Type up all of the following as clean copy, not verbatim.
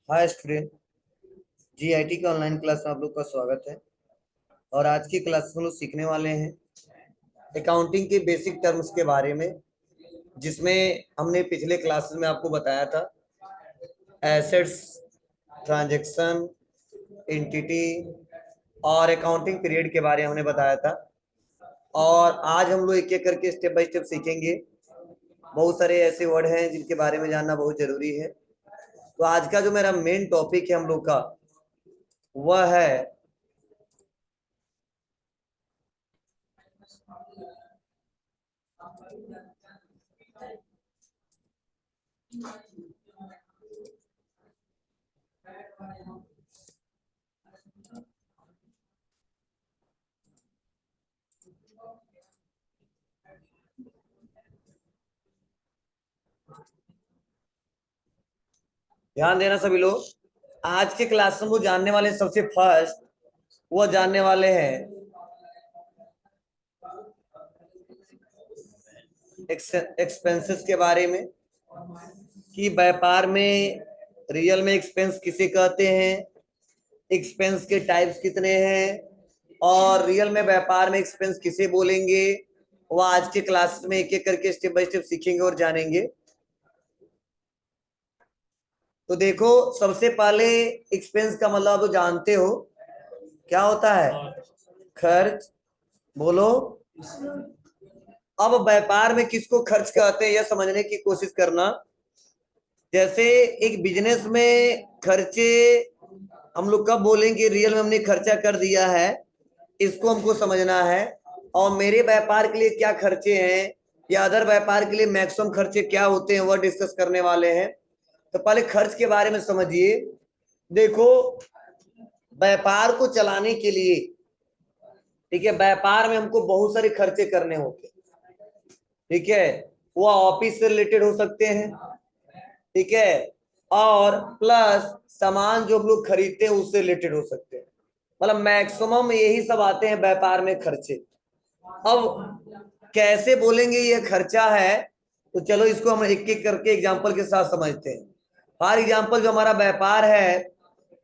Hi student. GIT के online class में आप लोग का स्वागत है। और आज की क्लास में लोग सीखने वाले हैं अकाउंटिंग के बेसिक टर्म्स के बारे में, जिसमें हमने पिछले क्लासेस में आपको बताया था एसेट्स, ट्रांजैक्शन, एंटिटी और अकाउंटिंग पीरियड के बारे में हमने बताया था। और आज हम लोग एक एक करके स्टेप बाय स्टेप सीखेंगे। बहुत सारे ऐसे वर्ड हैं जिनके बारे में जानना बहुत जरूरी है। तो आज का जो मेरा मेन टॉपिक है हम लोग का वह है ध्यान देना सभी लोग। आज के क्लास में वो जानने वाले सबसे फर्स्ट वो जानने वाले हैं एक्सपेंसेस के बारे में, कि व्यापार में रियल में एक्सपेंस किसे कहते हैं, एक्सपेंस के टाइप्स कितने हैं और रियल में व्यापार में एक्सपेंस किसे बोलेंगे। वो आज के क्लास में एक एक करके स्टेप बाय स्टेप सीखेंगे और जानेंगे। तो देखो, सबसे पहले एक्सपेंस का मतलब आप जानते हो क्या होता है? खर्च। बोलो। अब व्यापार में किसको खर्च कहते हैं यह समझने की कोशिश करना। जैसे एक बिजनेस में खर्चे हम लोग कब बोलेंगे रियल में हमने खर्चा कर दिया है, इसको हमको समझना है। और मेरे व्यापार के लिए क्या खर्चे हैं या अदर व्यापार के लिए मैक्सिमम खर्चे क्या होते हैं वह डिस्कस करने वाले हैं। तो पहले खर्च के बारे में समझिए। देखो, व्यापार को चलाने के लिए, ठीक है, व्यापार में हमको बहुत सारे खर्चे करने होते हैं। ठीक है, वो ऑफिस से रिलेटेड हो सकते हैं, ठीक है, और प्लस सामान जो हम लोग खरीदते हैं उससे रिलेटेड हो सकते हैं। मतलब मैक्सिमम यही सब आते हैं व्यापार में खर्चे। अब कैसे बोलेंगे ये खर्चा है, तो चलो इसको हम एक एक करके एग्जांपल के साथ समझते हैं। फॉर एग्जांपल, जो हमारा व्यापार है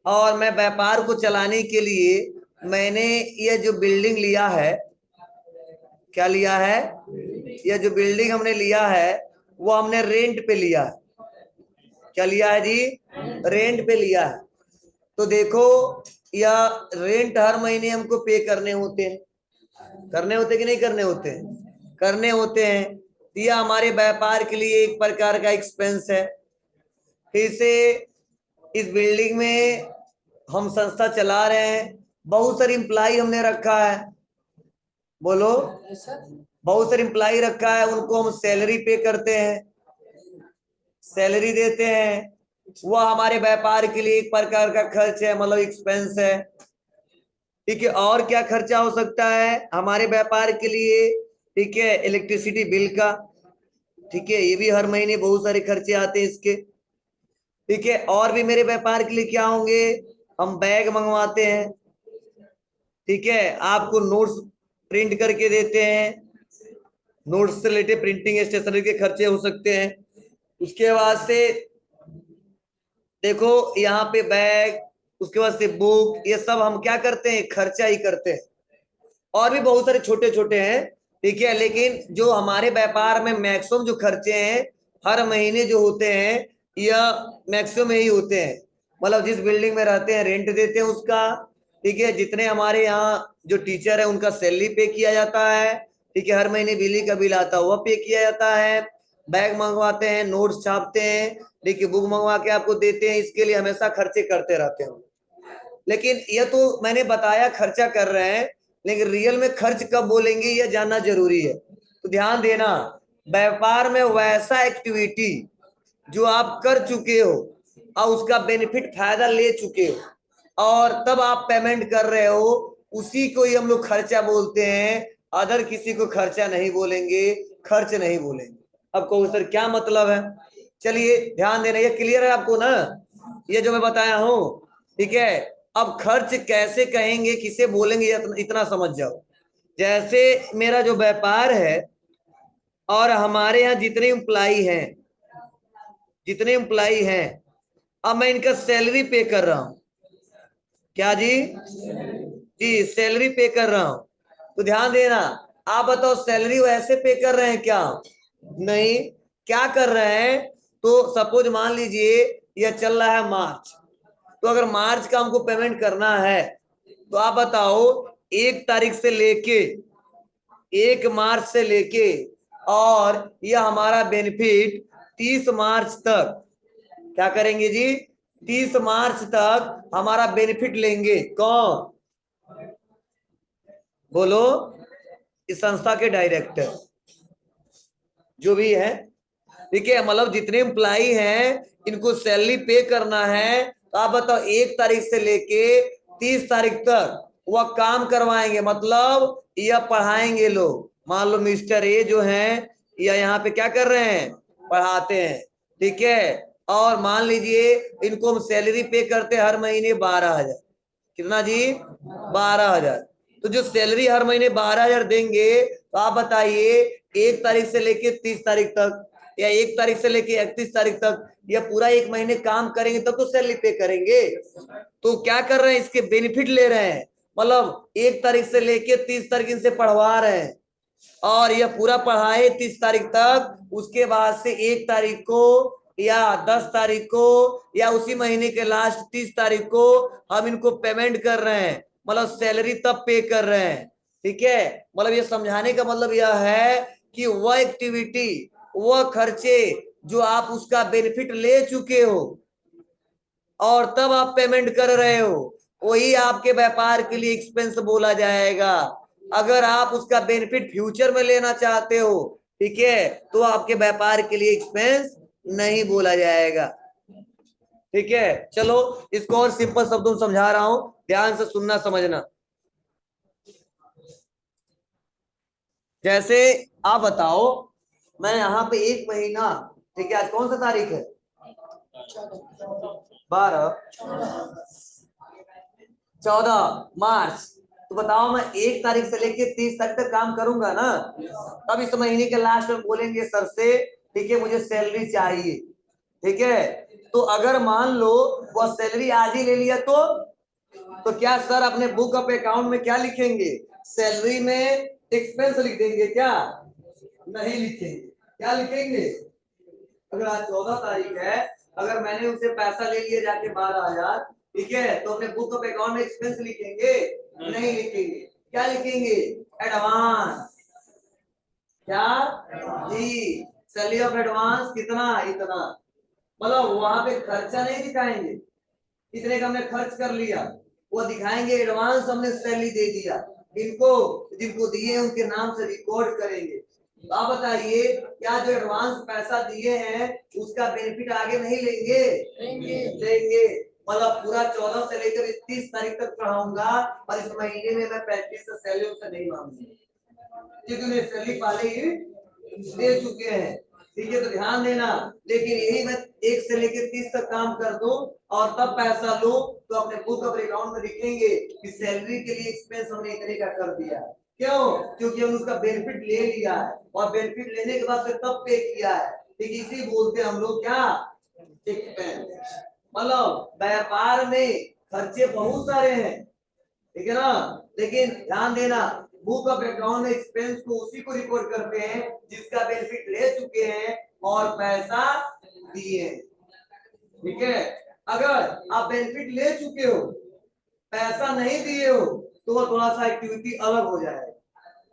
और मैं व्यापार को चलाने के लिए मैंने ये जो बिल्डिंग लिया है, क्या लिया है? ये जो बिल्डिंग हमने लिया है वो हमने रेंट पे लिया है। क्या लिया है जी? रेंट पे लिया है। तो देखो, या रेंट हर महीने हमको पे करने होते हैं। करने होते कि नहीं करने होते हैं? करने होते हैं। यह हमारे व्यापार के लिए एक प्रकार का एक्सपेंस है। फिर से इस बिल्डिंग में हम संस्था चला रहे हैं, बहुत सारी इम्प्लाई हमने रखा है। बोलो। बहुत सारे इम्प्लाई रखा है, उनको हम सैलरी पे करते हैं, सैलरी देते हैं। वह हमारे व्यापार के लिए एक प्रकार का खर्च है, मतलब एक्सपेंस है। ठीक है, और क्या खर्चा हो सकता है हमारे व्यापार के लिए? ठीक है, इलेक्ट्रिसिटी बिल का, ठीक है, ये भी हर महीने बहुत सारे खर्चे आते हैं इसके। ठीक है, और भी मेरे व्यापार के लिए क्या होंगे? हम बैग मंगवाते हैं, ठीक है, आपको नोट्स प्रिंट करके देते हैं, नोट्स से रिलेटेड प्रिंटिंग स्टेशनरी के खर्चे हो सकते हैं। उसके बाद से देखो यहाँ पे बैग, उसके बाद से बुक, ये सब हम क्या करते हैं? खर्चा ही करते हैं। और भी बहुत सारे छोटे छोटे हैं, ठीक है, लेकिन जो हमारे व्यापार में मैक्सिमम जो खर्चे हैं हर महीने जो होते हैं यह मैक्सिमम यही होते हैं। मतलब जिस बिल्डिंग में रहते हैं रेंट देते हैं उसका, ठीक है, जितने हमारे यहाँ जो टीचर है उनका सैलरी पे किया जाता है, ठीक है, हर महीने बिजली का बिल आता है वह पे किया जाता है, बैग मंगवाते हैं, नोट्स छापते हैं, देखिए बुक मंगवा के आपको देते हैं, इसके लिए हमेशा खर्चे करते रहते हैं। लेकिन यह तो मैंने बताया खर्चा कर रहे हैं, लेकिन रियल में खर्च कब बोलेंगे यह जानना जरूरी है। तो ध्यान देना, व्यापार में वैसा एक्टिविटी जो आप कर चुके हो और उसका बेनिफिट फायदा ले चुके हो और तब आप पेमेंट कर रहे हो, उसी को ही हम लोग खर्चा बोलते हैं। अदर किसी को खर्चा नहीं बोलेंगे, खर्च नहीं बोलेंगे। अब कहो सर क्या मतलब है? चलिए ध्यान देना, ये क्लियर है आपको ना, ये जो मैं बताया हूं? ठीक है, अब खर्च कैसे कहेंगे, किसे बोलेंगे, इतना समझ जाओ। जैसे मेरा जो व्यापार है और हमारे यहाँ जितने एम्प्लाई हैं, जितने एम्प्लाई हैं, अब मैं इनका सैलरी पे कर रहा हूं। क्या जी? जी सैलरी पे कर रहा हूं। तो ध्यान देना, आप बताओ सैलरी वैसे पे कर रहे हैं क्या? नहीं। क्या कर रहे हैं? तो सपोज मान लीजिए यह चल रहा है मार्च, तो अगर मार्च का हमको पेमेंट करना है तो आप बताओ 1 तारीख से लेके 1 मार्च से लेके और यह हमारा बेनिफिट 30 मार्च तक क्या करेंगे जी? 30 मार्च तक हमारा बेनिफिट लेंगे। कौन? बोलो। इस संस्था के डायरेक्टर जो भी है, ठीक है, मतलब जितने एम्प्लाई हैं इनको सैलरी पे करना है। तो आप बताओ 1 तारीख से लेके 30 तारीख तक वह काम करवाएंगे, मतलब यह पढ़ाएंगे लोग। मान लो मिस्टर ए जो हैं यह यहाँ पे क्या कर रहे हैं? पढ़ाते हैं, ठीक है। और मान लीजिए इनको हम सैलरी पे करते हर महीने 12,000। कितना जी? 12,000। तो जो सैलरी हर महीने 12,000 देंगे, तो आप बताइए 1 तारीख से लेके 30 तारीख तक या 1 तारीख से लेके 31 तारीख तक या पूरा 1 महीने काम करेंगे तब तो सैलरी पे करेंगे। तो क्या कर रहे हैं? इसके बेनिफिट ले रहे हैं, मतलब 1 तारीख से लेके 30 तारीख इनसे पढ़वा रहे हैं और यह पूरा पढ़ाए 30 तारीख तक। उसके बाद से 1 तारीख को या 10 तारीख को या उसी महीने के लास्ट 30 तारीख को हम इनको पेमेंट कर रहे हैं, मतलब सैलरी तब पे कर रहे हैं। ठीक है, मतलब ये समझाने का मतलब यह है कि वह एक्टिविटी, वह खर्चे जो आप उसका बेनिफिट ले चुके हो और तब आप पेमेंट कर रहे हो, वही आपके व्यापार के लिए एक्सपेंस बोला जाएगा। अगर आप उसका बेनिफिट फ्यूचर में लेना चाहते हो, ठीक है, तो आपके व्यापार के लिए एक्सपेंस नहीं बोला जाएगा। ठीक है, चलो इसको और सिंपल शब्दों में समझा रहा हूं, ध्यान से सुनना समझना। जैसे आप बताओ, मैं यहाँ पे 1 महीना, ठीक है, आज कौन सा तारीख है? 14 मार्च। तो बताओ मैं 1 तारीख से लेके 30 तारीख तक काम करूंगा ना, तब इस महीने के लास्ट में बोलेंगे सर से, ठीक है, मुझे सैलरी चाहिए। ठीक है, तो अगर मान लो वह सैलरी आज ही ले लिया तो क्या सर अपने बुक ऑफ अकाउंट में क्या लिखेंगे? सैलरी में एक्सपेंस लिख देंगे क्या? नहीं लिखेंगे। क्या लिखेंगे? अगर आज 14 तारीख है, अगर मैंने उनसे पैसा ले लिया जाके 12,000, ठीक है, तो अपने बुक ऑफ अकाउंट में एक्सपेंस लिखेंगे? नहीं लिखेंगे। क्या लिखेंगे? एडवांस। क्या जी? सैलरी ऑफ एडवांस कितना? इतना। मतलब वहां पे खर्चा नहीं दिखाएंगे इतने का हमने खर्च कर लिया, वो दिखाएंगे एडवांस हमने सैलरी दे दिया। इनको जिनको दिए उनके नाम से रिकॉर्ड करेंगे। तो आप बताइए क्या जो एडवांस पैसा दिए हैं उसका बेनिफिट आगे नहीं लेंगे? लेंगे। मतलब पूरा 14 से लेकर 30 तारीख तक पढ़ाऊंगा और इस महीने में मैं 35 से सैलरी उनसे नहीं मांगूंगा क्योंकि उन्हें सैलरी पहले ही दे चुके हैं। ठीक है, तो ध्यान देना। लेकिन यही मैं 1 से लेकर 30 तक काम कर दूं और तब पैसा लूं, तो अपने बुक ऑफ अकाउंट में लिखेंगे कि सैलरी के लिए एक्सपेंस हमने इतने का कर दिया। क्यों? क्योंकि हम उसका बेनिफिट ले लिया है और बेनिफिट लेने के बाद से तब पे किया है। ठीक, इसी बोलते हैं हम लोग क्या? एक्सपेंस। मतलब व्यापार में खर्चे बहुत सारे हैं, ठीक है ना, लेकिन ध्यान देना बुक ऑफ अकाउंट में एक्सपेंस को उसी को रिकॉर्ड करते हैं जिसका बेनिफिट ले चुके हैं और पैसा दिए। ठीक है, अगर आप बेनिफिट ले चुके हो पैसा नहीं दिए हो तो वो थोड़ा सा एक्टिविटी अलग हो जाएगा।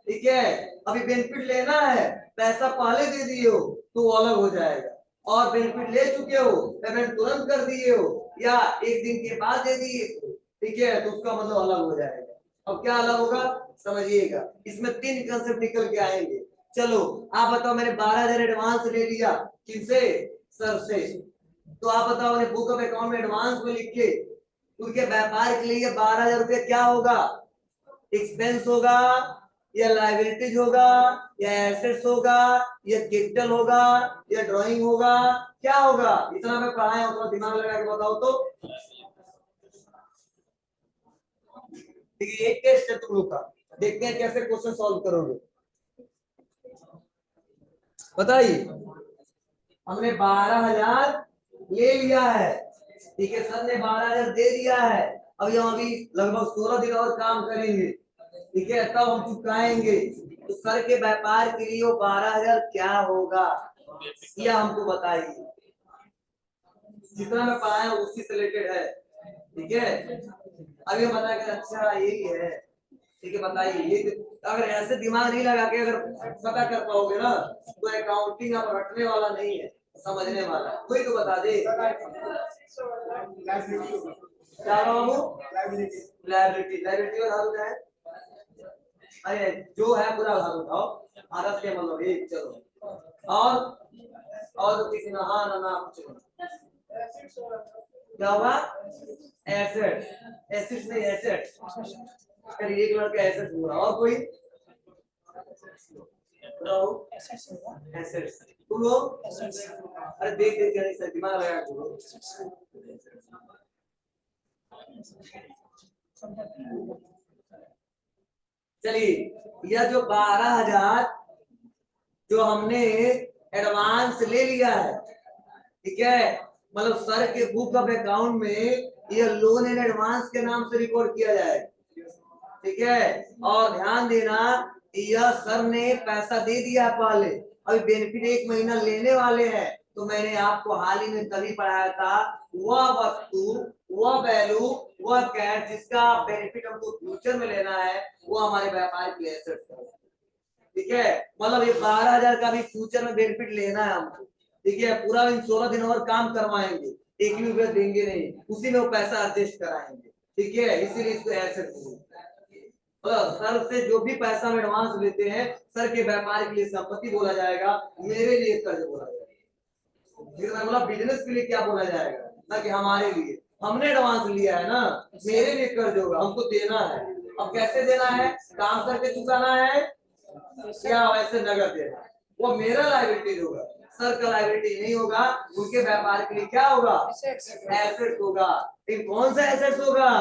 ठीक है, अभी बेनिफिट लेना है, पैसा पहले दे दिए हो तो वो अलग हो जाएगा, और बेनिफिट ले चुके हो, पेमेंट तुरंत कर दिए हो या 1 दिन के बाद दे दिए हो, ठीक है, तो उसका मतलब अलग हो जाएगा। अब क्या अलग होगा समझिएगा, इसमें 3 कंसेप्ट निकल के आएंगे। चलो आप बताओ, मैंने 12,000 एडवांस ले लिया, किनसे? सर से। तो आप बताओ मैंने बुक ऑफ अकाउंट में एडवांस में लिख के उनके व्यापार के लिए 12,000 रुपये क्या होगा? एक्सपेंस होगा या लाइबिलिटीज होगा या एसेट्स होगा या कैपिटल होगा या ड्राइंग होगा? क्या होगा? इतना मैं पढ़ाया हूं, थोड़ा दिमाग लगा के बताओ तो। ठीक है, एक टेस्ट है तुम लोग का, देखते हैं कैसे क्वेश्चन सॉल्व करोगे। बताइए, हमने 12,000 ले लिया है, ठीक है, सर ने 12,000 दे दिया है। अभी हम लगभग 16 दिन और काम करेंगे, ठीक है, तब हम चुकाएंगे। तो सर के व्यापार के लिए वो 12,000 क्या होगा, यह हमको बताइए। जितना मैं पढ़ाया उसी से रिलेटेड है, ठीक है। अभी हम बता के अच्छा यही है, ठीक है, बताइए। ये अगर ऐसे दिमाग नहीं लगा के अगर पता कर पाओगे ना, तो अकाउंटिंग अब रटने वाला नहीं है, समझने वाला। कोई तो बता दे क्या बाबू। लाइबिलिटी, लाइबिलिटी का धातु क्या है? अरे जो है पूरा धातु उठाओ, आरस के मतलब एक। चलो और तो किसी ना, हाँ ना ना कुछ क्या होगा? एसेट, एसेट नहीं एसेट। चलिए एक लड़का एसेट बोल रहा, और कोई एसेट। तुम लोग अरे देख देख के सर दिमाग लगा बोलो। चलिए यह जो 12,000 जो हमने एडवांस ले लिया है, ठीक है, मतलब सर के बुक ऑफ अकाउंट में यह लोन इन एडवांस के नाम से रिकॉर्ड किया जाएगा, ठीक है। और ध्यान देना, यह सर ने पैसा दे दिया पहले, अभी बेनिफिट 1 महीना लेने वाले हैं। तो मैंने आपको हाल ही में तभी पढ़ाया था, वह वस्तु, वह वैल्यू, वह कैश जिसका बेनिफिट हमको फ्यूचर में लेना है, वो हमारे व्यापार की एसेट है, ठीक है। मतलब ये 12,000 का भी फ्यूचर में बेनिफिट लेना है हमको, ठीक है। पूरा इन 16 दिन और काम करवाएंगे, एक भी रुपया देंगे नहीं, उसी में वो पैसा एडजस्ट कराएंगे, ठीक है। इसीलिए इसको एसेट बोलते हैं। सर से जो भी पैसा हम एडवांस लेते हैं, सर के व्यापार के लिए संपत्ति बोला जाएगा, मेरे लिए कर्ज बोला जाएगा। मैं बोला बिजनेस के लिए क्या बोला जाएगा, ना कि हमारे लिए, हमने एडवांस लिया है ना, मेरे लिए कर्ज होगा, हमको देना है। अब कैसे देना है, काम करके चुकाना है या वैसे नगद देना है, वो मेरा लायबिलिटी होगा, सर का लायबिलिटी नहीं होगा। उनके व्यापार के लिए क्या होगा, एसेट होगा। लेकिन कौन सा एसेट होगा,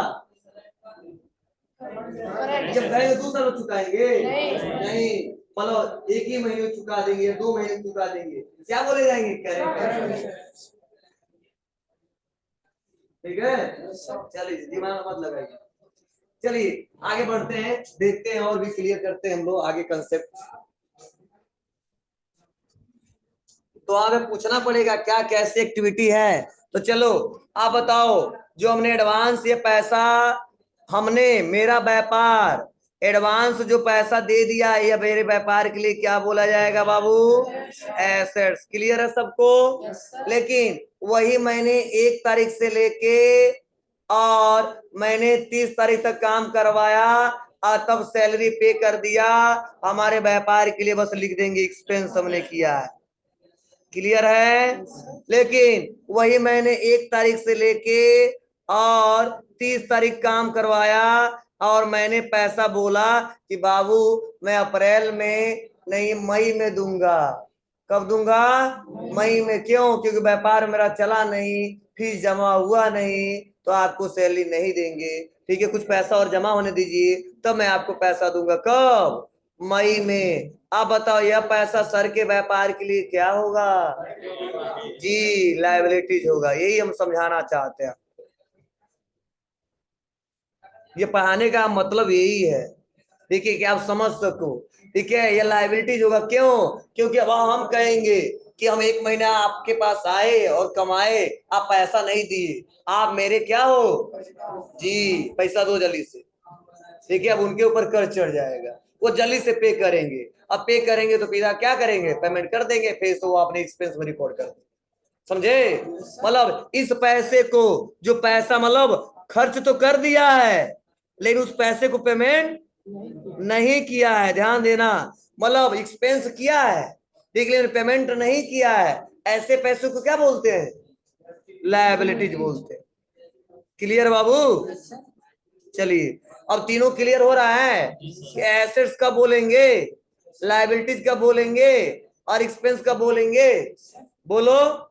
जब कहेंगे दूसरा लोग चुकाएंगे नहीं, मतलब एक ही महीने में चुका देंगे, 2 महीने में चुका देंगे, क्या बोले जाएंगे, करेंगे, ठीक है। चलिए दिमाग मत लगाइए। चलिए आगे बढ़ते हैं, देखते हैं और भी क्लियर करते हैं हम लोग आगे कंसेप्ट। तो हमें पूछना पड़ेगा क्या कैसी एक्टिविटी है। तो चलो आप बताओ, जो हमने एडवांस ये पैसा, हमने मेरा व्यापार एडवांस जो पैसा दे दिया, ये मेरे व्यापार के लिए क्या बोला जाएगा बाबू, एसेट्स। क्लियर है सबको। लेकिन वही मैंने 1 तारीख से लेके और मैंने 30 तारीख तक काम करवाया और तब सैलरी पे कर दिया, हमारे व्यापार के लिए बस लिख देंगे एक्सपेंस हमने किया है। क्लियर है। लेकिन वही मैंने 1 तारीख से लेके और 30 तारीख काम करवाया और मैंने पैसा बोला कि बाबू मैं अप्रैल में नहीं मई में दूंगा। कब दूंगा, मई में। क्यों, क्योंकि व्यापार मेरा चला नहीं, फीस जमा हुआ नहीं, तो आपको सैलरी नहीं देंगे, ठीक है। कुछ पैसा और जमा होने दीजिए तब मैं आपको पैसा दूंगा। कब, मई में। आप बताओ यह पैसा सर के व्यापार के लिए क्या होगा, जी लायबिलिटीज होगा। यही हम समझाना चाहते हैं, ये पढ़ाने का मतलब यही है, ठीक है, कि आप समझ सको, ठीक है। ये लायबिलिटीज होगा, क्यों, क्योंकि अब हम कहेंगे कि हम 1 महीना आपके पास आए और कमाए, आप पैसा नहीं दिए, आप मेरे क्या हो, जी पैसा दो जल्दी से, ठीक है। अब उनके ऊपर कर्ज चढ़ जाएगा, वो जल्दी से पे करेंगे। अब पे करेंगे तो फिर क्या करेंगे, पेमेंट कर देंगे, फिर तो वो अपने एक्सपेंस में रिकॉर्ड कर देंगे। समझे, मतलब इस पैसे को, जो पैसा मतलब खर्च तो कर दिया है, लेकिन उस पैसे को पेमेंट नहीं किया है। ध्यान देना, मतलब एक्सपेंस किया है ठीक, लेकिन पेमेंट नहीं किया है, ऐसे पैसे को क्या बोलते हैं, लायबिलिटीज बोलते हैं। क्लियर बाबू। चलिए अब तीनों क्लियर हो रहा है कि एसेट्स का बोलेंगे, लायबिलिटीज का बोलेंगे और एक्सपेंस का बोलेंगे, बोलो।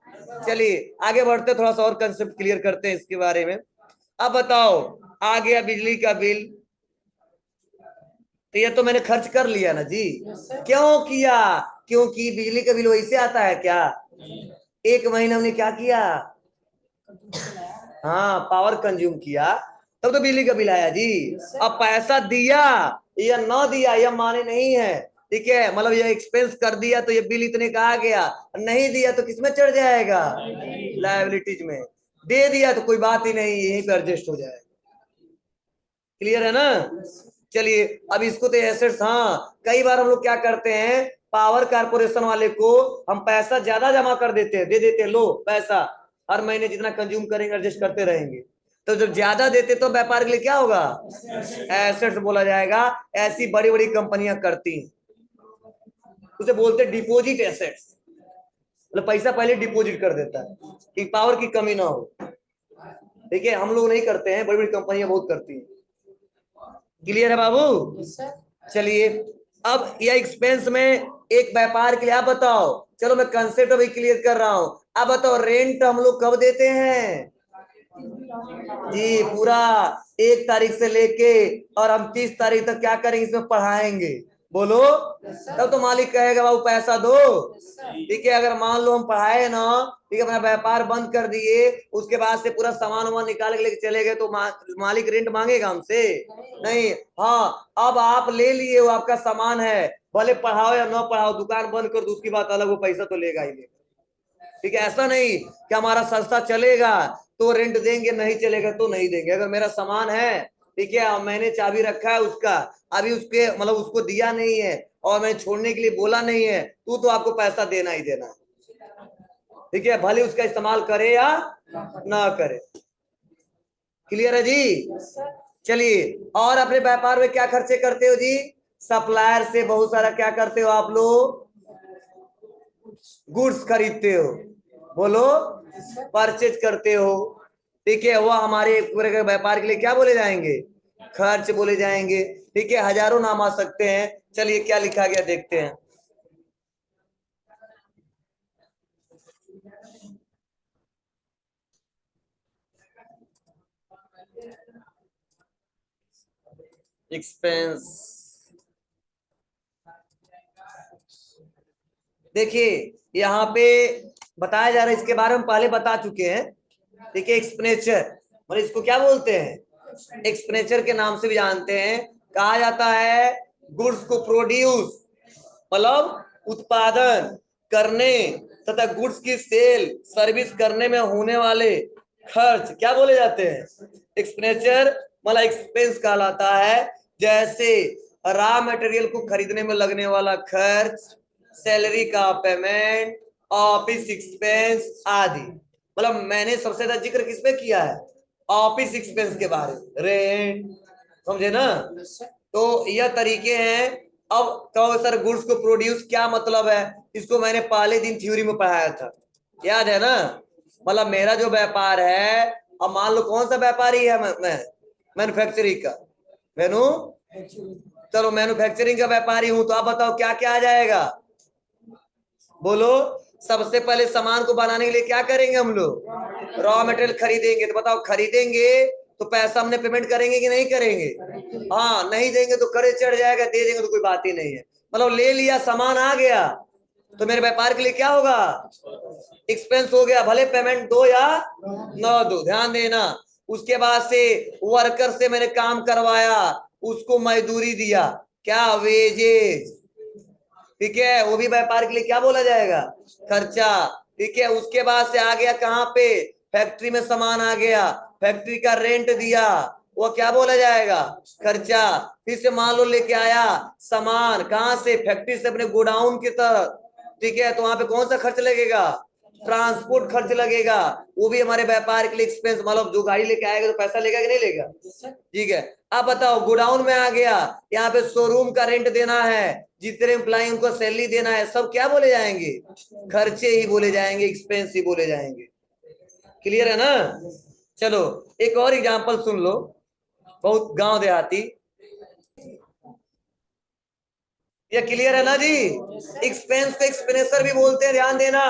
चलिए आगे बढ़ते, थोड़ा सा और कंसेप्ट क्लियर करते हैं इसके बारे में। अब बताओ, आ गया बिजली का बिल, तो ये तो मैंने खर्च कर लिया ना जी। क्यों किया, क्योंकि बिजली का बिल वैसे आता है क्या, 1 महीना हमने क्या किया, हाँ, पावर कंज्यूम किया तब तो बिजली का बिल आया जी। अब पैसा दिया या ना दिया यह माने नहीं है, ठीक है, मतलब ये एक्सपेंस कर दिया तो ये बिल इतने का आ गया, नहीं दिया तो किसमें चढ़ जाएगा, लायबिलिटीज में। दे दिया तो कोई बात ही नहीं, यहीं पे एडजस्ट हो जाएगा। क्लियर है ना। चलिए अब इसको तो एसेट्स, हाँ कई बार हम लोग क्या करते हैं, पावर कारपोरेशन वाले को हम पैसा ज्यादा जमा कर देते हैं, दे देते हैं, लो पैसा हर महीने जितना कंज्यूम करेंगे एडजस्ट करते रहेंगे। तो जब ज्यादा देते तो व्यापार के लिए क्या होगा, एसेट्स बोला जाएगा। ऐसी बड़ी बड़ी कंपनियां करती हैं, उसे बोलते हैं डिपोजिट एसेट्स, मतलब पैसा पहले डिपोजिट कर देता है कि पावर की कमी ना हो। ठीक है, हम लोग नहीं करते हैं, बड़ी बड़ी कंपनियां बहुत करती हैं। क्लियर है बाबू। चलिए अब यह एक्सपेंस में एक व्यापार के लिए आप बताओ, चलो मैं कंसेप्ट अभी क्लियर कर रहा हूं। अब बताओ रेंट हम लोग कब देते हैं जी, पूरा 1 तारीख से लेके और हम 30 तारीख तक क्या करेंगे, इसमें पढ़ाएंगे, बोलो। तब तो मालिक कहेगा बाबू पैसा दो। ठीक है, अगर मान लो हम पढ़ाए ना, ठीक है, अपना व्यापार बंद कर दिए, उसके बाद से पूरा सामान वामान निकाल के लेके चले गए, तो मालिक रेंट मांगेगा हमसे, नहीं। हाँ, अब आप ले लिए, वो आपका सामान है, भले पढ़ाओ या ना पढ़ाओ, दुकान बंद कर दो उसकी बात अलग, वो पैसा तो लेगा ही लेगा। ठीक है, ऐसा नहीं कि हमारा संस्था चलेगा तो रेंट देंगे, नहीं चलेगा तो नहीं देंगे। अगर मेरा सामान है, ठीक है, और मैंने चाबी रखा है उसका, अभी उसके मतलब उसको दिया नहीं है और मैं छोड़ने के लिए बोला नहीं है, तो आपको पैसा देना ही देना है। ठीक है, भले उसका इस्तेमाल करे या ना करे। क्लियर है जी। चलिए और अपने व्यापार में क्या खर्चे करते हो जी, सप्लायर से बहुत सारा क्या करते हो आप लोग, गुड्स खरीदते हो, बोलो, परचेज करते हो। ठीक है, वह हमारे पूरे व्यापार के लिए क्या बोले जाएंगे, खर्च बोले जाएंगे। ठीक है, हजारों नाम आ सकते हैं। चलिए क्या लिखा गया देखते हैं। एक्सपेंस, देखिए यहाँ पे बताया जा रहा है, इसके बारे में पहले बता चुके हैं। ठीक है, एक्सपेंडिचर मतलब इसको क्या बोलते हैं, एक्सपेंडिचर के नाम से भी जानते हैं। कहा जाता है गुड्स को प्रोड्यूस मतलब उत्पादन करने तथा गुड्स की सेल सर्विस करने में होने वाले खर्च क्या बोले जाते हैं, एक्सपेंडिचर मतलब एक्सपेंस कहलाता है। जैसे रॉ मटेरियल को खरीदने में लगने वाला खर्च, सैलरी का पेमेंट, ऑफिस एक्सपेंस आदि। मतलब मैंने सबसे ज्यादा जिक्र किस पे किया है, ऑफिस एक्सपेंस के बारे में, रेंट, समझे ना। तो यह तरीके हैं। अब कहो सर गुड्स को प्रोड्यूस क्या मतलब है, इसको मैंने पहले दिन थ्योरी में पढ़ाया था, याद है ना। मतलब मेरा जो व्यापार है, अब मान लो कौन सा व्यापारी है, मैं मैन्युफैक्चरिंग का, मैनू चलो मैन्युफैक्चरिंग का व्यापारी हूं, तो आप बताओ क्या क्या आ जाएगा, बोलो। सबसे पहले सामान को बनाने के लिए क्या करेंगे हम लोग, रॉ मटेरियल खरीदेंगे। तो बताओ खरीदेंगे तो पैसा हमने पेमेंट करेंगे कि नहीं करेंगे, हाँ, नहीं देंगे तो करे चढ़ जाएगा, दे देंगे तो कोई बात ही नहीं है। मतलब ले लिया सामान आ गया तो मेरे व्यापार के लिए क्या होगा, एक्सपेंस हो गया, भले पेमेंट दो या न दो, ध्यान देना। उसके बाद से वर्कर से मैंने काम करवाया, उसको मजदूरी दिया, क्या वेजेज। ठीक है, वो भी व्यापार के लिए क्या बोला जाएगा, खर्चा। ठीक है, उसके बाद से आ गया कहाँ पे, फैक्ट्री में सामान आ गया, फैक्ट्री का रेंट दिया, वो क्या बोला जाएगा, खर्चा। फिर से मान लो लेके आया सामान कहाँ से, फैक्ट्री से अपने गोडाउन की तरफ। ठीक है, तो वहां पे कौन सा खर्च लगेगा, ट्रांसपोर्ट खर्च लगेगा, वो भी हमारे व्यापार के लिए एक्सपेंस, मतलब जो गाड़ी लेके आएगा तो पैसा लेगा कि नहीं लेगा। ठीक है, अब बताओ गोडाउन में आ गया, यहाँ पे शोरूम का रेंट देना है, जितने एम्प्लॉय उनको सैलरी देना है, सब क्या बोले जाएंगे, खर्चे ही बोले जाएंगे, एक्सपेंस ही बोले जाएंगे। क्लियर है ना। चलो एक और एग्जांपल सुन लो, बहुत गांव देहाती, ये क्लियर है ना जी। एक्सपेंस को एक्सपेंडिचर भी बोलते हैं, ध्यान देना।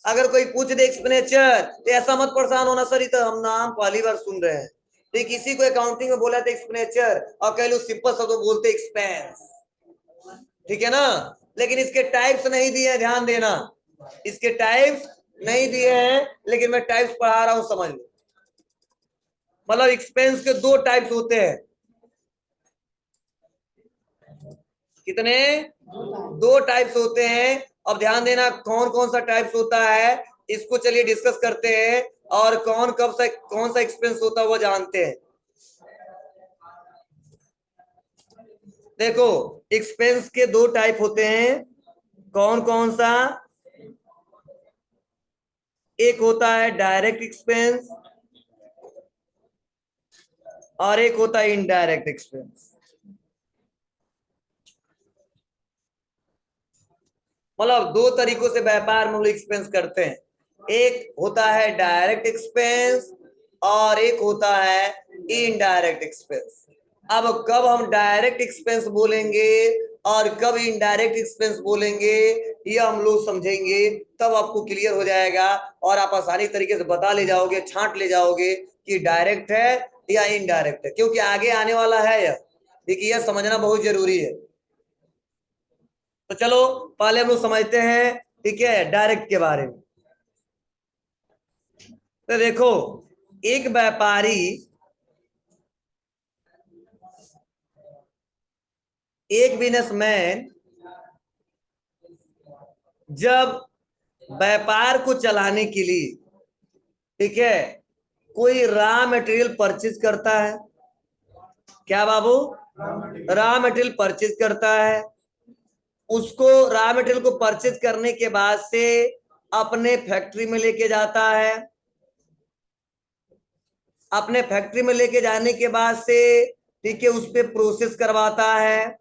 अगर कोई पूछ दे एक्सपेंडिचर तो ऐसा मत परेशान होना, सर ये तो हम नाम पहली बार सुन रहे हैं। तो किसी को अकाउंटिंग में बोला था एक्सपेंडिचर, और कह लो सिंपल सा तो बोलते एक्सपेंस, ठीक है ना। लेकिन इसके टाइप्स नहीं दिए, ध्यान देना, इसके टाइप्स नहीं दिए हैं, लेकिन मैं टाइप्स पढ़ा रहा हूं, समझ लो। मतलब एक्सपेंस के दो टाइप्स होते हैं। कितने? दो टाइप्स होते हैं। अब ध्यान देना कौन कौन सा टाइप्स होता है, इसको चलिए डिस्कस करते हैं। और कौन सा एक्सपेंस होता है वो जानते हैं। देखो, एक्सपेंस के दो टाइप होते हैं। कौन कौन सा? एक होता है डायरेक्ट एक्सपेंस और एक होता है इनडायरेक्ट एक्सपेंस। मतलब दो तरीकों से व्यापार में लोग एक्सपेंस करते हैं। एक होता है डायरेक्ट एक्सपेंस और एक होता है इनडायरेक्ट एक्सपेंस। अब कब हम डायरेक्ट एक्सपेंस बोलेंगे और कब इनडायरेक्ट एक्सपेंस बोलेंगे, ये हम लोग समझेंगे, तब आपको क्लियर हो जाएगा और आप आसानी तरीके से बता ले जाओगे, छांट ले जाओगे कि डायरेक्ट है या इनडायरेक्ट है, क्योंकि आगे आने वाला है यह। देखिए, यह समझना बहुत जरूरी है। तो चलो पहले हम लोग समझते हैं, ठीक है, डायरेक्ट के बारे में। तो देखो, एक व्यापारी, एक बिजनेसमैन जब व्यापार को चलाने के लिए, ठीक है, कोई रॉ मटेरियल परचेज करता है। क्या बाबू? रॉ मटेरियल परचेज करता है। उसको रॉ मटेरियल को परचेज करने के बाद से अपने फैक्ट्री में लेके जाता है। अपने फैक्ट्री में लेके जाने के बाद से, ठीक है, उस पे प्रोसेस करवाता है।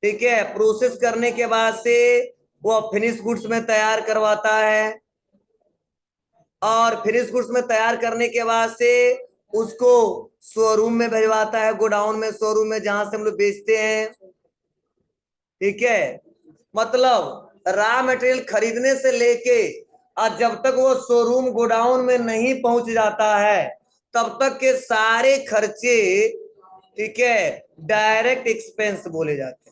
ठीक है, प्रोसेस करने के बाद से वो फिनिश गुड्स में तैयार करवाता है। और फिनिश गुड्स में तैयार करने के बाद से उसको शोरूम में भिजवाता है, गोडाउन में, शोरूम में, जहां से हम लोग बेचते हैं। ठीक है, मतलब रॉ मटेरियल खरीदने से लेके और जब तक वो शोरूम गोडाउन में नहीं पहुंच जाता है, तब तक के सारे खर्चे, ठीक है, डायरेक्ट एक्सपेंस बोले जाते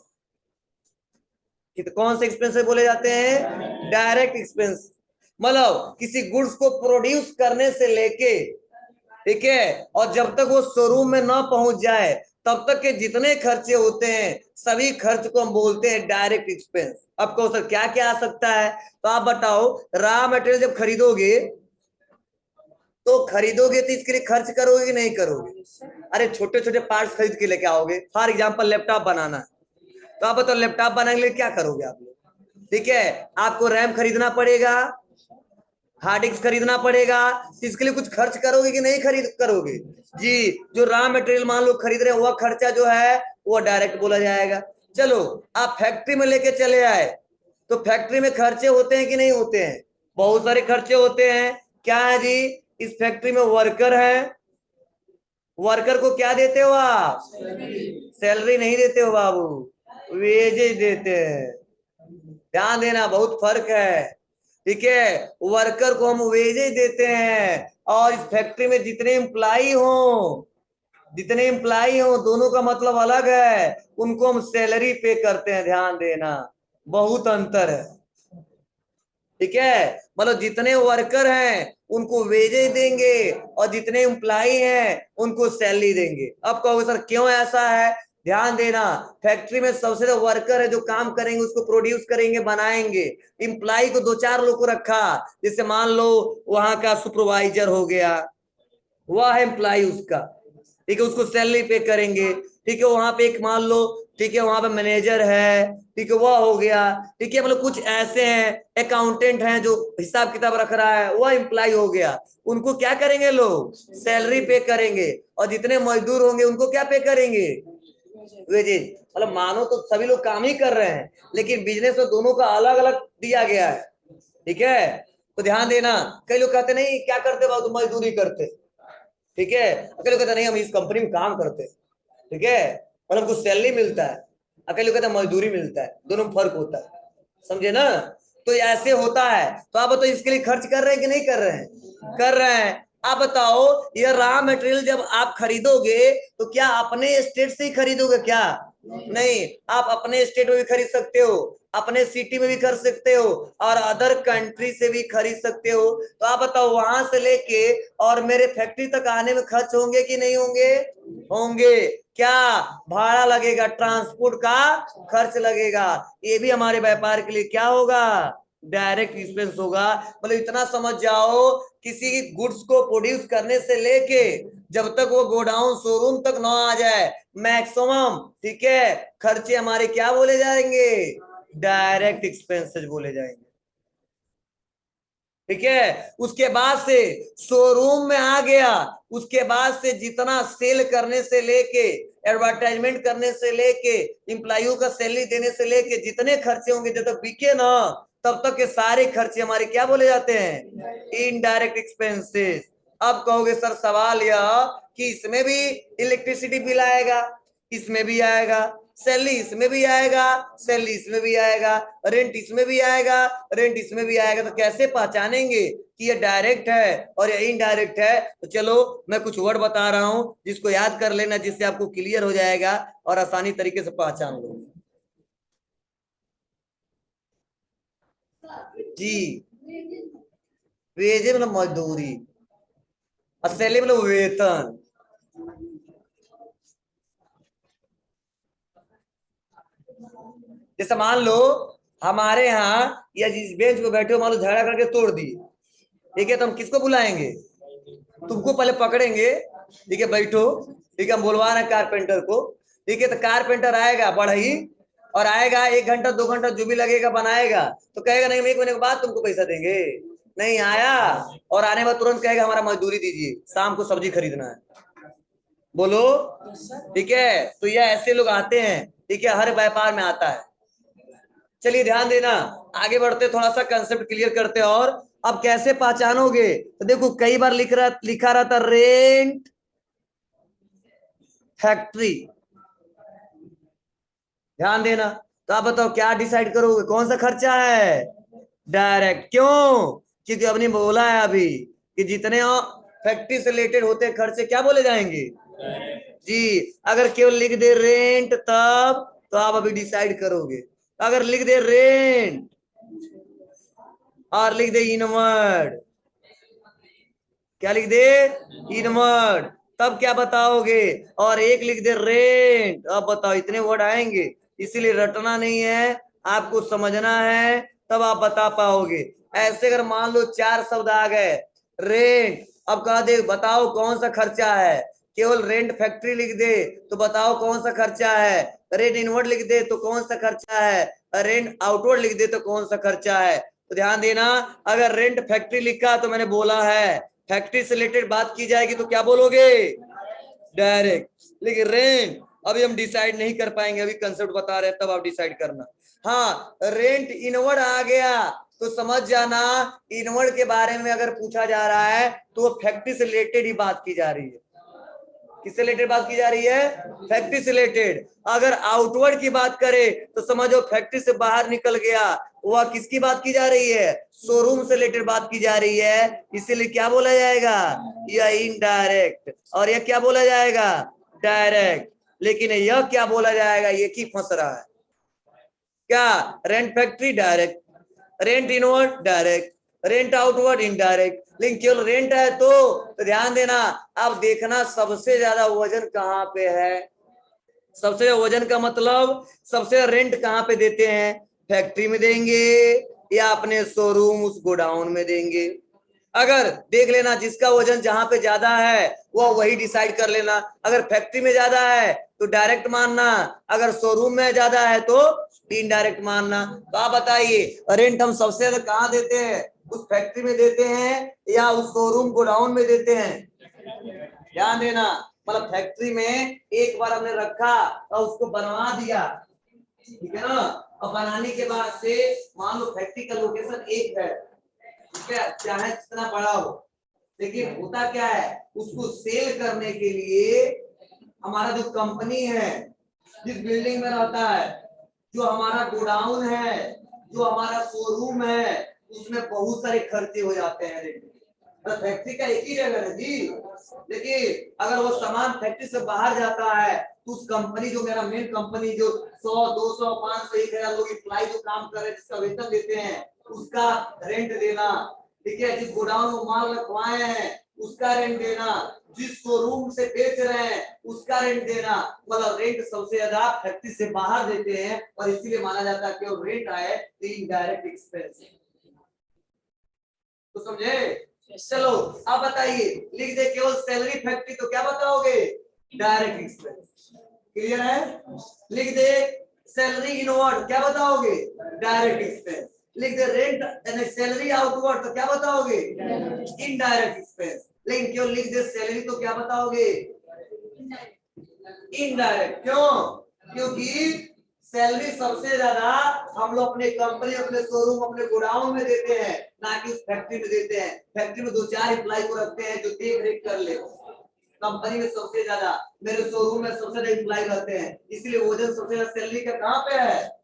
हैं। कौन से एक्सपेंस बोले जाते हैं? Direct expense. मतलब किसी गुड्स को प्रोड्यूस करने से लेके, ठीक है, और जब तक वो शोरूम में ना पहुंच जाए, तब तक के जितने खर्चे होते हैं, सभी खर्च को हम बोलते हैं डायरेक्ट एक्सपेंस। अब कहो सर क्या क्या आ सकता है, तो आप बताओ। रॉ मटेरियल जब खरीदोगे, तो इसके लिए खर्च करोगे कि नहीं करोगे? अरे छोटे छोटे पार्ट्स खरीद के लेके आओगे। फॉर एग्जाम्पल लैपटॉप बनाना है, तो आप बताओ लैपटॉप बनाने के लिए क्या करोगे आप लोग? ठीक है, आपको रैम खरीदना पड़ेगा, हार्ड डिस्क खरीदना पड़ेगा। इसके लिए कुछ खर्च करोगे कि नहीं खरीद करोगे? जी। जो रॉ मटेरियल मान लो खरीद रहे हैं, वह खर्चा जो है वो डायरेक्ट बोला जाएगा। चलो, आप फैक्ट्री में लेके चले आए, तो फैक्ट्री में खर्चे होते हैं कि नहीं होते हैं? बहुत सारे खर्चे होते हैं। क्या है जी? इस फैक्ट्री में वर्कर है। वर्कर को क्या देते हो आप? सैलरी नहीं देते हो बाबू, वेजेज देते हैं। ध्यान देना, बहुत फर्क है। ठीक है, वर्कर को हम वेजेज देते हैं, और इस फैक्ट्री में जितने एम्प्लाई हो, दोनों का मतलब अलग है। उनको हम सैलरी पे करते हैं। ध्यान देना, बहुत अंतर है। ठीक है, मतलब जितने वर्कर हैं उनको वेजेज देंगे, और जितने एम्प्लाई हैं उनको सैलरी देंगे। अब कहोगे सर क्यों ऐसा है? ध्यान देना, फैक्ट्री में सबसे ज्यादा वर्कर है जो काम करेंगे, उसको प्रोड्यूस करेंगे, बनाएंगे। एम्प्लाई को दो चार लोग को रखा, जैसे मान लो वहां का सुपरवाइजर हो गया, वह है एम्प्लाई उसका। ठीक है, उसको सैलरी पे करेंगे। ठीक है, वहां पे एक मान लो, ठीक है, वहां पे मैनेजर है, ठीक है, वह हो गया। ठीक है, मतलब कुछ ऐसे हैं, अकाउंटेंट हैं जो हिसाब किताब रख रहा है, वह एम्प्लाई हो गया। उनको क्या करेंगे लोग? सैलरी पे करेंगे। और जितने मजदूर होंगे उनको क्या पे करेंगे? वेजेज। मतलब मानो तो सभी लोग काम ही कर रहे हैं, लेकिन बिजनेस में दोनों का अलग अलग दिया गया है। ठीक है, तो ध्यान देना। कई लोग कहते नहीं क्या करते बाबू, तुम मजदूरी करते। ठीक है, कई लोग कहते नहीं हम इस कंपनी में काम करते। ठीक है, और हमको सैलरी मिलता है। कई लोग कहते हैं मजदूरी मिलता है, दोनों में फर्क होता है। समझे ना? तो ऐसे होता है। तो आप बताओ इसके लिए खर्च कर रहे हैं कि नहीं कर रहे हैं? कर रहे हैं। आप बताओ, ये रॉ मटेरियल जब आप खरीदोगे, तो क्या अपने स्टेट से ही खरीदोगे क्या? नहीं, आप अपने स्टेट में भी खरीद सकते हो, अपने सिटी में भी खरीद सकते हो, और अदर कंट्री से भी खरीद सकते हो। तो आप बताओ, वहां से लेके और मेरे फैक्ट्री तक आने में खर्च होंगे कि नहीं होंगे? होंगे। क्या भाड़ा लगेगा? ट्रांसपोर्ट का खर्च लगेगा। ये भी हमारे व्यापार के लिए क्या होगा? डायरेक्ट एक्सपेंस होगा। मतलब इतना समझ जाओ, किसी गुड्स को प्रोड्यूस करने से लेके जब तक वो गोडाउन शोरूम तक ना आ जाए, मैक्सिमम, ठीक है, खर्चे हमारे क्या बोले जाएंगे? डायरेक्ट एक्सपेंसेस बोले जाएंगे। ठीक है, उसके बाद से शोरूम में आ गया, उसके बाद से जितना सेल करने से लेके, एडवर्टाइजमेंट करने से लेके, एम्प्लॉइयों का सैलरी देने से लेके जितने खर्चे होंगे, जब तक बिके ना तब तक के सारे खर्चे हमारे क्या बोले जाते हैं? Indirect expenses. अब कहोगे सर सवाल यह कि इसमें भी इलेक्ट्रिसिटी बिल आएगा, इसमें भी आएगा, सैलरी इसमें भी आएगा, सैलरी इसमें भी आएगा, रेंट इसमें भी आएगा, रेंट इसमें भी आएगा, तो कैसे पहचानेंगे कि ये डायरेक्ट है और ये इनडायरेक्ट है? तो चलो मैं कुछ वर्ड बता रहा हूं, जिसको याद कर लेना, जिससे आपको क्लियर हो जाएगा और आसानी तरीके से पहचान लो। जी, वेज मतलब मजदूरी, और सैलरी मतलब वेतन। जैसे मान लो हमारे यहाँ, या जिस बेंच पे बैठे हो, मान लो झगड़ा करके तोड़ दिए, ठीक है, तो हम किसको बुलाएंगे? तुमको पहले पकड़ेंगे, ठीक है, बैठो, ठीक है, हम बुलवा रहे हैं कारपेंटर को, ठीक है, तो कारपेंटर आएगा बढ़ई, और आएगा 1 घंटा 2 घंटा जो भी लगेगा बनाएगा, तो कहेगा नहीं, हम 1 महीने के बाद तुमको पैसा देंगे। नहीं आया, और आने के बाद तुरंत कहेगा हमारा मजदूरी दीजिए, शाम को सब्जी खरीदना है। बोलो। ठीक है, तो ये ऐसे लोग आते हैं, ठीक है, हर व्यापार में आता है। चलिए ध्यान देना, आगे बढ़ते, थोड़ा सा कंसेप्ट क्लियर करते हैं। और अब कैसे पहचानोगे? तो देखो, कई बार लिखा रहता रेंट फैक्ट्री, ध्यान देना। तो आप बताओ क्या डिसाइड करोगे, कौन सा खर्चा है? डायरेक्ट। क्यों? क्योंकि अपने बोला है अभी कि जितने फैक्ट्री से रिलेटेड होते हैं खर्चे क्या बोले जाएंगे? जी। अगर केवल लिख दे रेंट तब तो आप अभी डिसाइड करोगे। अगर लिख दे रेंट और लिख दे इनवर्ड, क्या लिख दे? इनवर्ड, तब क्या बताओगे? और एक लिख दे रेंट, अब बताओ, इतने वर्ड आएंगे, इसीलिए रटना नहीं है, आपको समझना है, तब आप बता पाओगे। ऐसे अगर मान लो 4 शब्द आ गए, रेंट, अब कह दे बताओ कौन सा खर्चा है, केवल रेंट फैक्ट्री लिख दे तो बताओ कौन सा खर्चा है, रेंट इनवर्ड लिख दे तो कौन सा खर्चा है, रेंट आउटवर्ड लिख दे तो कौन सा खर्चा है। तो ध्यान देना, अगर रेंट फैक्ट्री लिखा तो मैंने बोला है फैक्ट्री से रिलेटेड बात की जाएगी तो क्या बोलोगे? डायरेक्ट। लेकिन रेंट अभी हम डिसाइड नहीं कर पाएंगे, अभी कंसेप्ट बता रहे हैं, तब आप डिसाइड करना। हाँ, रेंट इनवर्ड आ गया तो समझ जाना, इनवर्ड के बारे में अगर पूछा जा रहा है तो वो फैक्ट्री से रिलेटेड ही बात की जा रही है। किससे रिलेटेड बात की जा रही है? फैक्ट्री से रिलेटेड। अगर आउटवर्ड की बात करें तो समझो फैक्ट्री से बाहर निकल गया, वह किसकी बात की जा रही है? शोरूम से रिलेटेड बात की जा रही है, इसीलिए क्या बोला जाएगा? यह इनडायरेक्ट। और यह क्या बोला जाएगा? डायरेक्ट। लेकिन यह क्या बोला जाएगा, ये की फंस रहा है। क्या? Rent factory direct, rent inward direct, rent outward indirect. लेकिन केवल रेंट है तो ध्यान देना, आप देखना सबसे ज्यादा वजन कहाँ पे है। सबसे ज्यादा वजन का मतलब सबसे ज्यादा रेंट कहाँ पे देते हैं? फैक्ट्री में देंगे या अपने शोरूम उस गोडाउन में देंगे? अगर देख लेना, जिसका वजन जहां पे ज्यादा है वो वही डिसाइड कर लेना। अगर फैक्ट्री में ज्यादा है तो डायरेक्ट मानना, अगर शोरूम में ज्यादा है तो इनडायरेक्ट मानना। तो आप बताइए, रेंट हम सबसे ज्यादा कहाँ देते हैं? उस फैक्ट्री में देते हैं या उस शोरूम गोडाउन में देते हैं? ध्यान देना, मतलब फैक्ट्री में एक बार हमने रखा और उसको बनवा दिया, ठीक है ना, और बनाने के बाद से मान लो फैक्ट्री का लोकेशन एक है, ठीक है, चाहे जितना बड़ा हो, लेकिन होता क्या है, उसको सेल करने के लिए हमारा जो कंपनी है, जिस बिल्डिंग में रहता है, जो हमारा गोडाउन है, जो हमारा शोरूम है, उसमें बहुत सारे खर्चे हो जाते हैं। तो फैक्ट्री का एक ही जगह है जी, लेकिन अगर वो सामान फैक्ट्री से बाहर जाता है तो उस कंपनी जो मेरा मेन कंपनी जो 100 200 500 1000 लोग इम्प्लाई जो काम कर रहे हैं जिसका वेतन देते हैं उसका रेंट देना, ठीक है। जिस गोडाउन में माल रखवाए हैं उसका रेंट देना, जिस शोरूम से बेच रहे हैं उसका रेंट देना, मतलब रेंट सबसे ज्यादा फैक्ट्री से बाहर देते हैं और इसीलिए माना जाता है कि रेंट आए तो इनडायरेक्ट एक्सपेंस। तो समझे? चलो अब बताइए, लिख दे केवल सैलरी फैक्ट्री तो क्या बताओगे? Direct expense. क्लियर है? लिख दे सैलरी इनवर्ड क्या बताओगे? Direct expense. लिख दे रेंट यानी सैलरी आउटवर्ड तो क्या बताओगे? Indirect expense. लेकिन क्यों लिख दे सैलरी तो क्या बताओगे? इनडायरेक्ट। क्यों? क्योंकि सैलरी सबसे ज्यादा हम लोग अपने कंपनी अपने शोरूम अपने गोडाउन में देते हैं, ना कि उस फैक्ट्री में देते हैं। फैक्ट्री में 2-4 एम्प्लॉय को रखते हैं जो देख रेख कर ले। कंपनी में सबसे ज्यादा, मेरे शोरूम में सबसे ज्यादा एम्प्लॉय रहते हैं, इसलिए वजन सबसे ज्यादा सैलरी का कहाँ पे है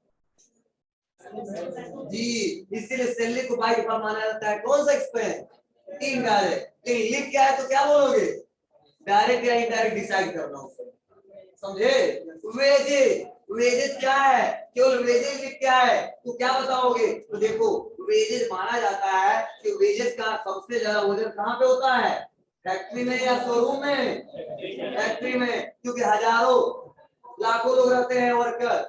जी। इसीलिए सैलरी को बाई डिफॉल्ट माना जाता है कौन सा एक्सपेंस? इनडायरेक्ट। लिख क्या है तो क्या बोलोगे? डायरेक्ट या इनडायरेक्ट डिसाइड करना उससे। समझे? वेजेज, वेजेज क्या है? केवल वेजेज लिख क्या है तो क्या बताओगे? तो देखो वेजेज माना जाता है कि वेजेज का सबसे ज्यादा वजन कहाँ पे होता है? फैक्ट्री में या शोरूम में? फैक्ट्री में, क्योंकि हजारों लाखों लोग रहते हैं वर्कर।